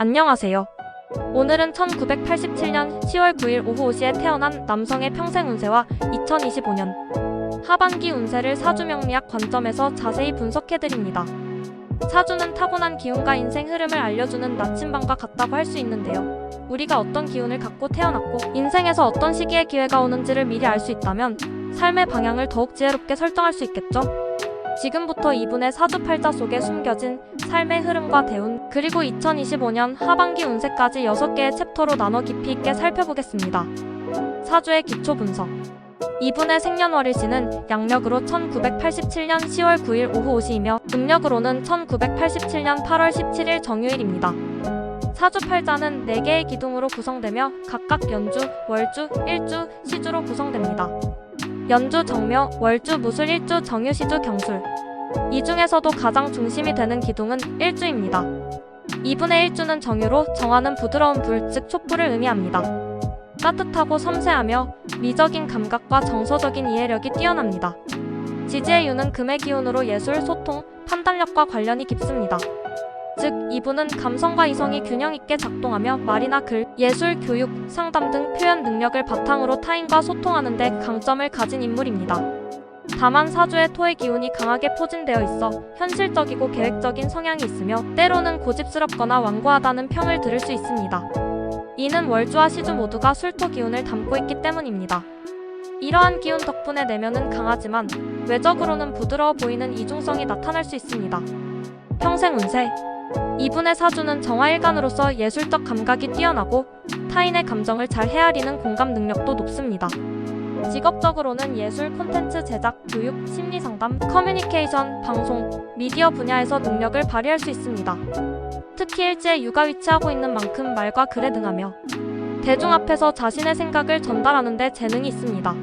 안녕하세요. 오늘은 1987년 10월 9일 오후 5시에 태어난 남성의 평생 운세와 2025년 하반기 운세를 사주 명리학 관점에서 자세히 분석해드립니다. 사주는 타고난 기운과 인생 흐름을 알려주는 나침반과 같다고 할 수 있는데요. 우리가 어떤 기운을 갖고 태어났고 인생에서 어떤 시기에 기회가 오는지를 미리 알 수 있다면 삶의 방향을 더욱 지혜롭게 설정할 수 있겠죠? 지금부터 이분의 사주팔자 속에 숨겨진 삶의 흐름과 대운, 그리고 2025년 하반기 운세까지 6개의 챕터로 나눠 깊이 있게 살펴보겠습니다. 사주의 기초 분석. 이분의 생년월일시는 양력으로 1987년 10월 9일 오후 5시이며 음력으로는 1987년 8월 17일 정유일입니다. 사주팔자는 4개의 기둥으로 구성되며 각각 연주, 월주, 일주, 시주로 구성됩니다. 연주, 정묘, 월주, 무술, 일주, 정유, 시주, 경술. 이 중에서도 가장 중심이 되는 기둥은 일주입니다. 이분의 일주는 정유로 정하는 부드러운 불, 즉 촛불을 의미합니다. 따뜻하고 섬세하며 미적인 감각과 정서적인 이해력이 뛰어납니다. 지지의 유는 금의 기운으로 예술, 소통, 판단력과 관련이 깊습니다. 즉, 이분은 감성과 이성이 균형 있게 작동하며 말이나 글, 예술, 교육, 상담 등 표현 능력을 바탕으로 타인과 소통하는 데 강점을 가진 인물입니다. 다만 사주의 토의 기운이 강하게 포진되어 있어 현실적이고 계획적인 성향이 있으며 때로는 고집스럽거나 완고하다는 평을 들을 수 있습니다. 이는 월주와 시주 모두가 술토 기운을 담고 있기 때문입니다. 이러한 기운 덕분에 내면은 강하지만 외적으로는 부드러워 보이는 이중성이 나타날 수 있습니다. 평생 운세. 이분의 사주는 정화일간으로서 예술적 감각이 뛰어나고 타인의 감정을 잘 헤아리는 공감 능력도 높습니다. 직업적으로는 예술, 콘텐츠 제작, 교육, 심리상담, 커뮤니케이션, 방송, 미디어 분야에서 능력을 발휘할 수 있습니다. 특히 일지에 유가 위치하고 있는 만큼 말과 글에 능하며 대중 앞에서 자신의 생각을 전달하는 데 재능이 있습니다.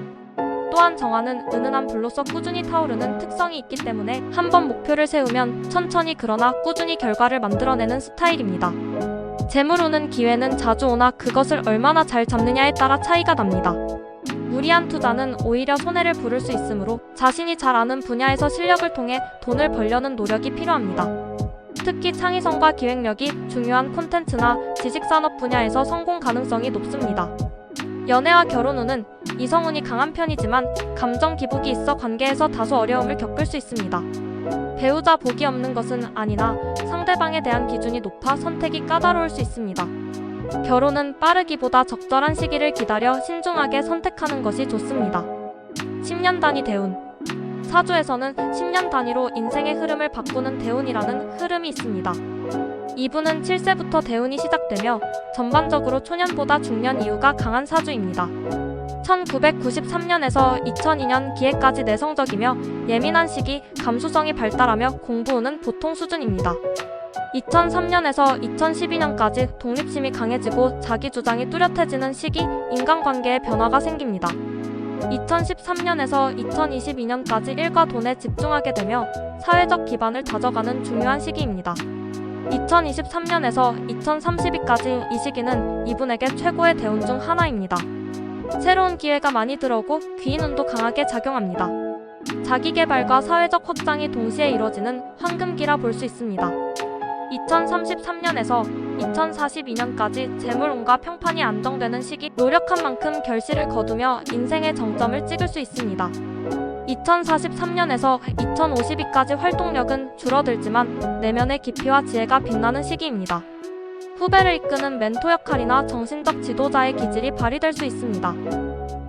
또한 정화는 은은한 불로서 꾸준히 타오르는 특성이 있기 때문에 한번 목표를 세우면 천천히 그러나 꾸준히 결과를 만들어내는 스타일입니다. 재물 오는 기회는 자주 오나 그것을 얼마나 잘 잡느냐에 따라 차이가 납니다. 무리한 투자는 오히려 손해를 부를 수 있으므로 자신이 잘 아는 분야에서 실력을 통해 돈을 벌려는 노력이 필요합니다. 특히 창의성과 기획력이 중요한 콘텐츠나 지식산업 분야에서 성공 가능성이 높습니다. 연애와 결혼 운은 이성운이 강한 편이지만 감정 기복이 있어 관계에서 다소 어려움을 겪을 수 있습니다. 배우자 복이 없는 것은 아니나 상대방에 대한 기준이 높아 선택이 까다로울 수 있습니다. 결혼은 빠르기보다 적절한 시기를 기다려 신중하게 선택하는 것이 좋습니다. 10년 단위 대운. 사주에서는 10년 단위로 인생의 흐름을 바꾸는 대운이라는 흐름이 있습니다. 이분은 7세부터 대운이 시작되며 전반적으로 초년보다 중년 이후가 강한 사주입니다. 1993년에서 2002년 기해까지 내성적이며 예민한 시기, 감수성이 발달하며 공부운은 보통 수준입니다. 2003년에서 2012년까지 독립심이 강해지고 자기 주장이 뚜렷해지는 시기, 인간관계에 변화가 생깁니다. 2013년에서 2022년까지 일과 돈에 집중하게 되며 사회적 기반을 다져가는 중요한 시기입니다. 2023년에서 2032까지 이 시기는 이분에게 최고의 대운 중 하나입니다. 새로운 기회가 많이 들어오고 귀인운도 강하게 작용합니다. 자기개발과 사회적 확장이 동시에 이뤄지는 황금기라 볼 수 있습니다. 2033년에서 2042년까지 재물운과 평판이 안정되는 시기, 노력한 만큼 결실을 거두며 인생의 정점을 찍을 수 있습니다. 2043년에서 2052까지 활동력은 줄어들지만 내면의 깊이와 지혜가 빛나는 시기입니다. 후배를 이끄는 멘토 역할이나 정신적 지도자의 기질이 발휘될 수 있습니다.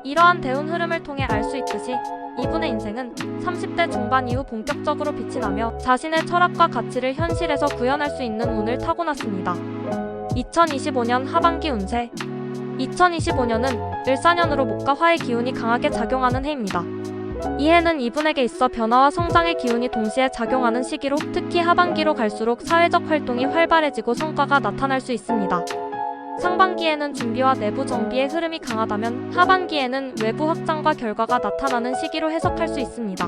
이러한 대운 흐름을 통해 알 수 있듯이 이분의 인생은 30대 중반 이후 본격적으로 빛이 나며 자신의 철학과 가치를 현실에서 구현할 수 있는 운을 타고났습니다. 2025년 하반기 운세. 2025년은 을사년으로 목과 화의 기운이 강하게 작용하는 해입니다. 이 해는 이분에게 있어 변화와 성장의 기운이 동시에 작용하는 시기로 특히 하반기로 갈수록 사회적 활동이 활발해지고 성과가 나타날 수 있습니다. 상반기에는 준비와 내부 정비의 흐름이 강하다면 하반기에는 외부 확장과 결과가 나타나는 시기로 해석할 수 있습니다.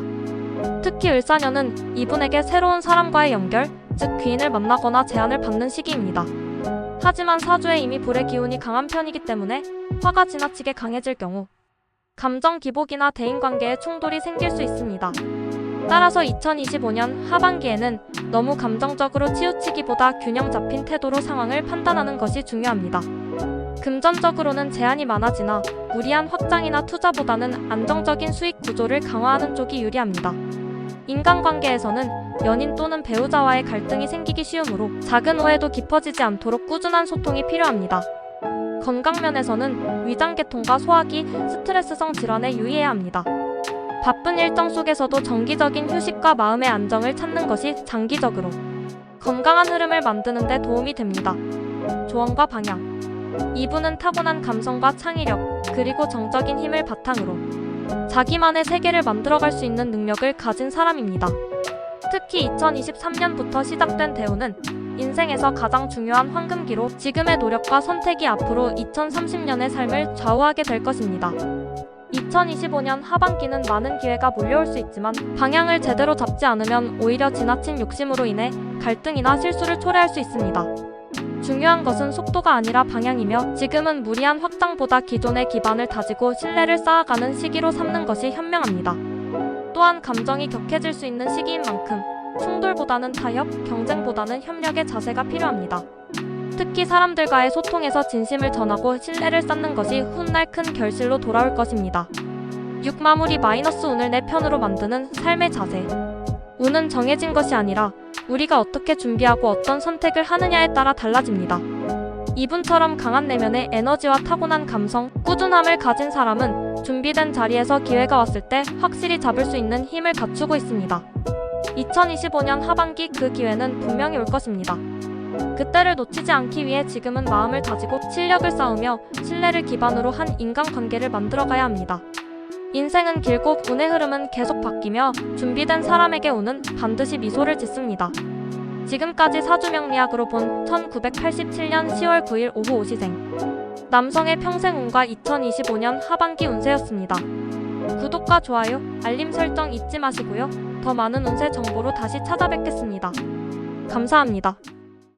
특히 을사년은 이분에게 새로운 사람과의 연결, 즉 귀인을 만나거나 제안을 받는 시기입니다. 하지만 사주에 이미 불의 기운이 강한 편이기 때문에 화가 지나치게 강해질 경우 감정 기복이나 대인관계에 충돌이 생길 수 있습니다. 따라서 2025년 하반기에는 너무 감정적으로 치우치기보다 균형 잡힌 태도로 상황을 판단하는 것이 중요합니다. 금전적으로는 제한이 많아지나 무리한 확장이나 투자보다는 안정적인 수익 구조를 강화하는 쪽이 유리합니다. 인간관계에서는 연인 또는 배우자와의 갈등이 생기기 쉬우므로 작은 오해도 깊어지지 않도록 꾸준한 소통이 필요합니다. 건강면에서는 위장계통과 소화기, 스트레스성 질환에 유의해야 합니다. 바쁜 일정 속에서도 정기적인 휴식과 마음의 안정을 찾는 것이 장기적으로 건강한 흐름을 만드는 데 도움이 됩니다. 조언과 방향. 이분은 타고난 감성과 창의력, 그리고 정적인 힘을 바탕으로 자기만의 세계를 만들어갈 수 있는 능력을 가진 사람입니다. 특히 2023년부터 시작된 대운은 인생에서 가장 중요한 황금기로 지금의 노력과 선택이 앞으로 2030년의 삶을 좌우하게 될 것입니다. 2025년 하반기는 많은 기회가 몰려올 수 있지만 방향을 제대로 잡지 않으면 오히려 지나친 욕심으로 인해 갈등이나 실수를 초래할 수 있습니다. 중요한 것은 속도가 아니라 방향이며 지금은 무리한 확장보다 기존의 기반을 다지고 신뢰를 쌓아가는 시기로 삼는 것이 현명합니다. 또한 감정이 격해질 수 있는 시기인 만큼 충돌보다는 타협, 경쟁보다는 협력의 자세가 필요합니다. 특히 사람들과의 소통에서 진심을 전하고 신뢰를 쌓는 것이 훗날 큰 결실로 돌아올 것입니다. 6. 마무리 마이너스 운을 내 편으로 만드는 삶의 자세. 운은 정해진 것이 아니라 우리가 어떻게 준비하고 어떤 선택을 하느냐에 따라 달라집니다. 이분처럼 강한 내면의 에너지와 타고난 감성, 꾸준함을 가진 사람은 준비된 자리에서 기회가 왔을 때 확실히 잡을 수 있는 힘을 갖추고 있습니다. 2025년 하반기 그 기회는 분명히 올 것입니다. 그때를 놓치지 않기 위해 지금은 마음을 다지고 실력을 쌓으며 신뢰를 기반으로 한 인간관계를 만들어가야 합니다. 인생은 길고 운의 흐름은 계속 바뀌며 준비된 사람에게 운은 반드시 미소를 짓습니다. 지금까지 사주명리학으로 본 1987년 10월 9일 오후 5시생 남성의 평생운과 2025년 하반기 운세였습니다. 구독과 좋아요, 알림 설정 잊지 마시고요. 더 많은 운세 정보로 다시 찾아뵙겠습니다. 감사합니다.